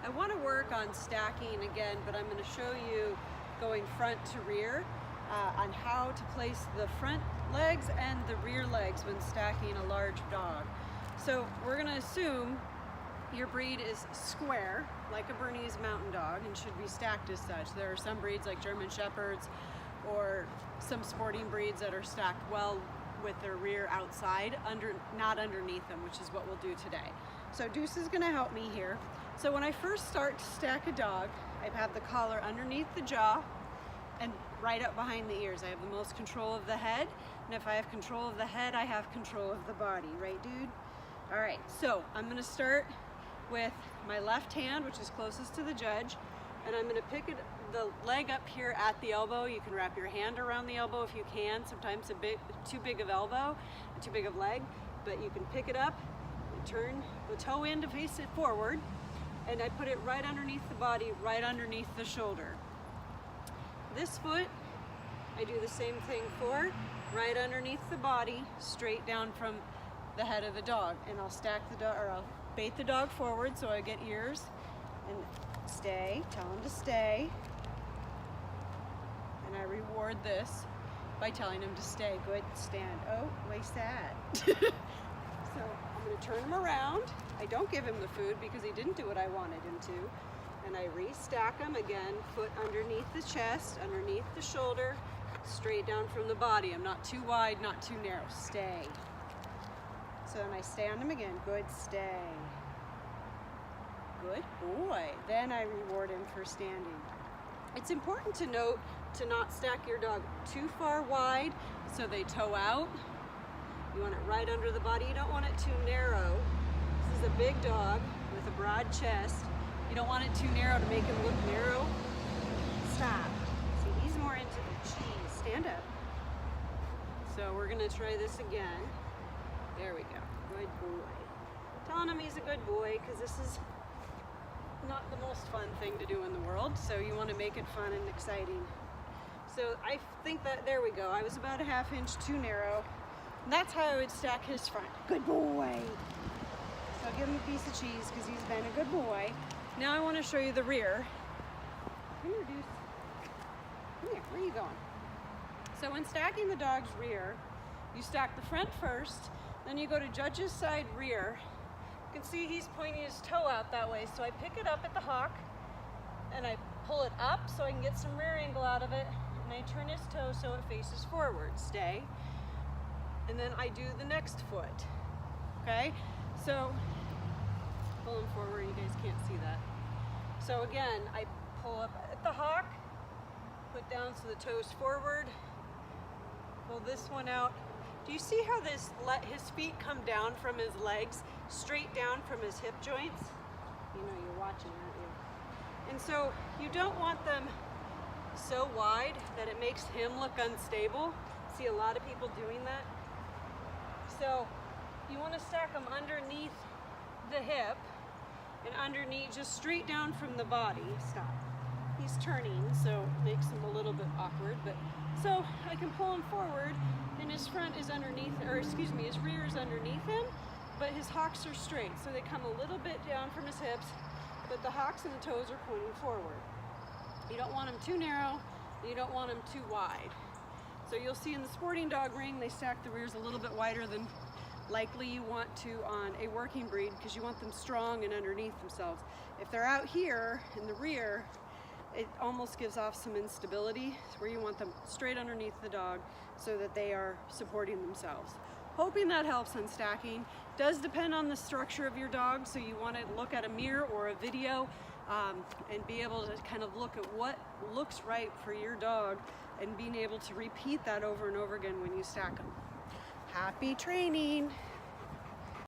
I want to work on stacking again, but I'm going to show you going front to rear on how to place the front legs and the rear legs when stacking a large dog. So we're going to assume your breed is square, like a Bernese Mountain Dog, and should be stacked as such. There are some breeds like German Shepherds or some sporting breeds that are stacked well with their rear outside, not underneath them, which is what we'll do today. So Deuce is going to help me here. So when I first start to stack a dog, I have the collar underneath the jaw and right up behind the ears. I have the most control of the head, and if I have control of the head, I have control of the body, right, dude? All right, so I'm going to start with my left hand, which is closest to the judge, and I'm going to pick the leg up here at the elbow. You can wrap your hand around the elbow if you can. Sometimes too big of elbow, too big of leg, but you can pick it up and turn the toe in to face it forward, and I put it right underneath the body, right underneath the shoulder. This foot, I do the same thing for, right underneath the body, straight down from the head of the dog, and I'll stack the dog, or I'll bait the dog forward so I get ears, and stay, tell him to stay, and I reward this by telling him to stay. Good, stand. Oh, way sad. So I'm going to turn him around. I don't give him the food because he didn't do what I wanted him to, and I restack him again, foot underneath the chest, underneath the shoulder, straight down from the body. I'm not too wide, not too narrow. Stay. So then I stay on him again. Good, stay. Good boy. Then I reward him for standing. It's important to note to not stack your dog too far wide so they toe out. You want it right under the body. You don't want it too narrow. This is a big dog with a broad chest. You don't want it too narrow to make him look narrow. Stop. See, he's more into the cheese. Stand up. So we're going to try this again. There we go. Good boy. Telling him he's a good boy because this is not the most fun thing to do in the world, so you want to make it fun and exciting. So I think that, there we go. I was about a ½ inch too narrow. And that's how I would stack his front. Good boy. So I'll give him a piece of cheese because he's been a good boy. Now I want to show you the rear. Come here, Deuce. Come here. Where are you going? So when stacking the dog's rear, you stack the front first, then you go to judge's side rear. You can see he's pointing his toe out that way, so I pick it up at the hock and I pull it up so I can get some rear angle out of it, and I turn his toe so it faces forward. Stay. And then I do the next foot. Okay? So pull him forward, you guys can't see that. So again, I pull up at the hock, put down so the toe's forward, pull this one out. Do you see how his feet come down from his legs, straight down from his hip joints? You know, you're watching, aren't you? And so you don't want them so wide that it makes him look unstable. See a lot of people doing that. So you want to stack them underneath the hip and underneath, just straight down from the body. Stop. He's turning, so it makes him a little bit awkward, but so I can pull him forward and his front is underneath, or excuse me, his rear is underneath him, but his hocks are straight, so they come a little bit down from his hips, but the hocks and the toes are pointing forward. You don't want them too narrow, and you don't want them too wide. So you'll see in the sporting dog ring, they stack the rears a little bit wider than likely you want to on a working breed, because you want them strong and underneath themselves. If they're out here in the rear, it almost gives off some instability, where you want them straight underneath the dog so that they are supporting themselves. Hoping that helps on stacking. Does depend on the structure of your dog, so you want to look at a mirror or a video and be able to kind of look at what looks right for your dog and being able to repeat that over and over again when you stack them. Happy training!